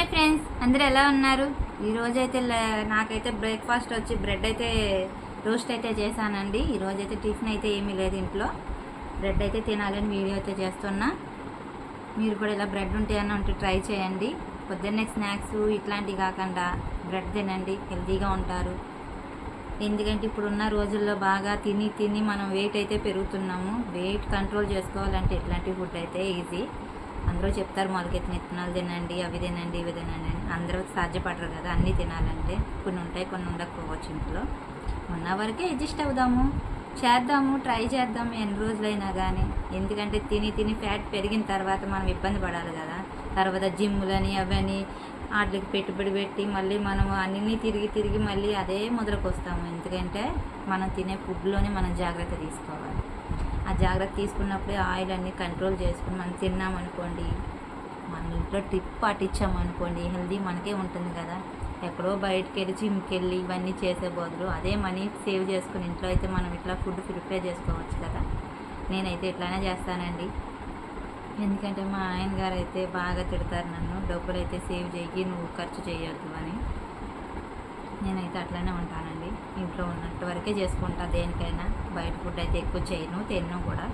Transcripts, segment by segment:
Hi friends, అందరూ ఎలా ఉన్నారు? ఈరోజైతే నాకైతే బ్రేక్ఫాస్ట్ వచ్చి బ్రెడ్ అయితే రోస్ట్ అయితే చేశానండి. ఈరోజైతే టిఫిన్ అయితే ఏమీ లేదు ఇంట్లో. బ్రెడ్ అయితే తినాలని వీడియో అయితే చేస్తున్నా. మీరు కూడా ఇలా బ్రెడ్ ఉంటే ట్రై చేయండి. పొద్దున్నే స్నాక్స్ ఇట్లాంటివి కాకుండా బ్రెడ్ తినండి, హెల్తీగా ఉంటారు. ఎందుకంటే ఇప్పుడున్న రోజుల్లో బాగా తిని మనం వెయిట్ అయితే పెరుగుతున్నాము. వెయిట్ కంట్రోల్ చేసుకోవాలంటే ఇట్లాంటి ఫుడ్ అయితే ఈజీ. అందరూ చెప్తారు మొలకెత్తిన విత్తనాలు తినండి, అవి తినండి, ఇవి తినండి అని. అందరూ సాధ్యపడరు కదా అన్నీ తినాలంటే. కొన్ని ఉంటాయి, కొన్ని ఉండకపోవచ్చు. ఇంట్లో ఉన్న వరకే అడ్జస్ట్ అవుదాము, చేద్దాము, ట్రై చేద్దాము ఎన్ని రోజులైనా కానీ. ఎందుకంటే తిని ఫ్యాట్ పెరిగిన తర్వాత మనం ఇబ్బంది పడాలి కదా. తర్వాత జిమ్లని అవని వాటికి పెట్టుబడి పెట్టి మళ్ళీ మనం అన్నీ తిరిగి మళ్ళీ అదే మొదలుకు వస్తాము. ఎందుకంటే మనం తినే ఫుడ్లోనే మనం జాగ్రత్త తీసుకోవాలి. ఆ జాగ్రత్త తీసుకున్నప్పుడే ఆయిల్ అన్నీ కంట్రోల్ చేసుకుని మనం తిన్నామనుకోండి, మన ఇంట్లో టిప్ పాటించామనుకోండి, హెల్దీ మనకే ఉంటుంది కదా. ఎక్కడో బయటకు వెళ్ళి జిమ్కి వెళ్ళి ఇవన్నీ చేసే బదులు అదే మనీ సేవ్ చేసుకుని ఇంట్లో అయితే మనం ఇట్లా ఫుడ్ ప్రిపేర్ చేసుకోవచ్చు కదా. నేనైతే ఇట్లానే చేస్తానండి. ఎందుకంటే మా ఆయన గారు అయితే బాగా తిడతారు నన్ను, డబ్బులు అయితే సేవ్ చెయ్యి, నువ్వు ఖర్చు చేయొద్దు అని. నేనైతే అట్లనే ఉంటానండి. ఇంట్లో ఉన్నట్టు వరకే చేసుకుంటా దేనికైనా. బయట ఫుడ్ అయితే ఎక్కువ చేయను, తిన్ను కూడా.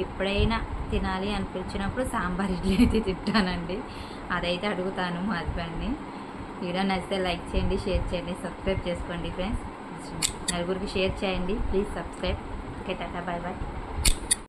ఎప్పుడైనా తినాలి అనిపించినప్పుడు సాంబార్ ఇడ్లీ అయితే తింటానండి. అదైతే అడుగుతాను మా హస్బెండ్ని. వీడియో నచ్చితే లైక్ చేయండి, షేర్ చేయండి, సబ్స్క్రైబ్ చేసుకోండి ఫ్రెండ్స్. నలుగురికి షేర్ చేయండి please, subscribe. Okay, tata, bye bye.